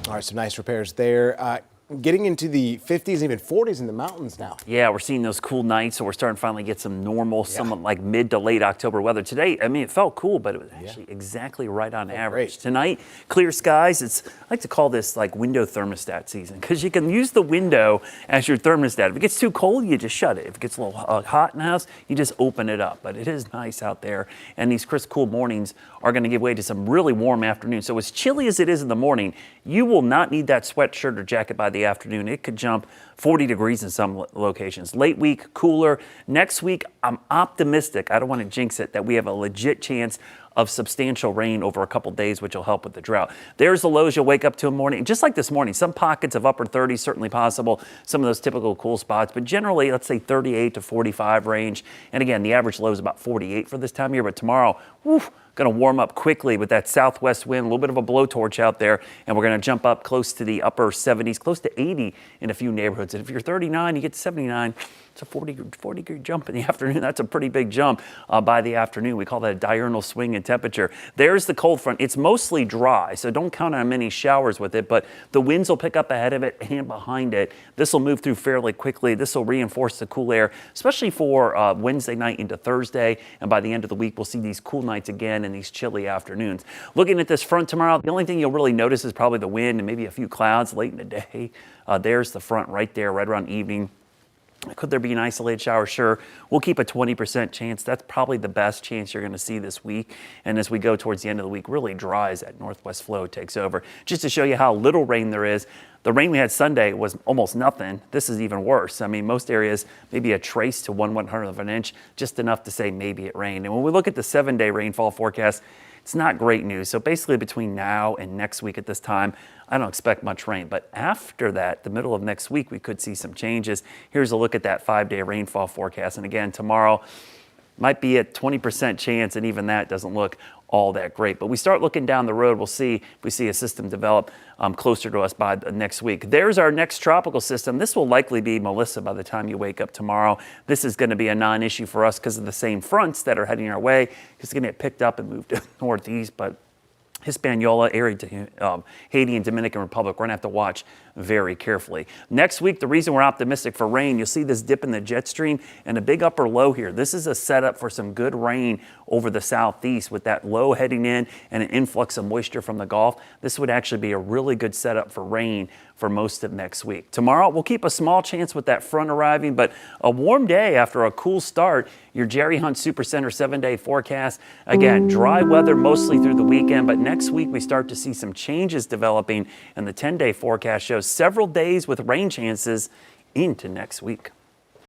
All right, some nice repairs there. Getting into the 50s, even 40s in the mountains now. Yeah, we're seeing those cool nights, so we're starting to finally get some normal, somewhat like mid to late October weather. Today, I mean, it felt cool, but it was actually exactly right on average. Great. Tonight, clear skies. I like to call this like window thermostat season, because you can use the window as your thermostat. If it gets too cold, you just shut it. If it gets a little hot in the house, you just open it up. But it is nice out there, and these crisp, cool mornings are going to give way to some really warm afternoons. So as chilly as it is in the morning, you will not need that sweatshirt or jacket by the afternoon. It could jump 40 degrees in some locations. Late week, cooler. Next week, I'm optimistic, I don't want to jinx it, that we have a legit chance of substantial rain over a couple days, which will help with the drought. There's the lows you'll wake up to in the morning. Just like this morning, some pockets of upper 30s certainly possible, some of those typical cool spots, but generally, let's say 38 to 45 range. And again, the average low is about 48 for this time of year, but tomorrow, going to warm up quickly with that southwest wind, a little bit of a blowtorch out there, and we're going to jump up close to the upper 70s, close to 80 in a few neighborhoods. And if you're 39, you get to 79. It's a 40 degree jump in the afternoon. That's a pretty big jump by the afternoon. We call that a diurnal swing in temperature. There's the cold front. It's mostly dry, so don't count on many showers with it, but the winds will pick up ahead of it and behind it. This will move through fairly quickly. This will reinforce the cool air, especially for Wednesday night into Thursday. And by the end of the week, we'll see these cool nights again in these chilly afternoons. Looking at this front tomorrow, the only thing you'll really notice is probably the wind and maybe a few clouds late in the day. There's the front right there, right around evening. Could there be an isolated shower? Sure. We'll keep a 20% chance. That's probably the best chance you're going to see this week. And as we go towards the end of the week, really dry as that northwest flow takes over. Just to show you how little rain there is, the rain we had Sunday was almost nothing. This is even worse. I mean, most areas, maybe a trace to 1/100th of an inch, just enough to say maybe it rained. And when we look at the 7-day rainfall forecast, it's not great news. So basically between now and next week at this time, I don't expect much rain. But after that, the middle of next week, we could see some changes. Here's a look at that 5-day rainfall forecast. And again, tomorrow might be a 20% chance, and even that doesn't look all that great. But we start looking down the road, we'll see if we see a system develop closer to us by the next week. There's our next tropical system. This will likely be Melissa by the time you wake up tomorrow. This is going to be a non-issue for us because of the same fronts that are heading our way. It's going to get picked up and moved to northeast, but Hispaniola, area to Haiti and Dominican Republic, we're going to have to watch very carefully. Next week, the reason we're optimistic for rain, you'll see this dip in the jet stream and a big upper low here. This is a setup for some good rain over the southeast with that low heading in and an influx of moisture from the Gulf. This would actually be a really good setup for rain for most of next week. Tomorrow, we'll keep a small chance with that front arriving, but a warm day after a cool start. Your Jerry Hunt Supercenter 7-day forecast. Again, dry weather mostly through the weekend, but next week we start to see some changes developing, and the 10-day forecast shows several days with rain chances into next week.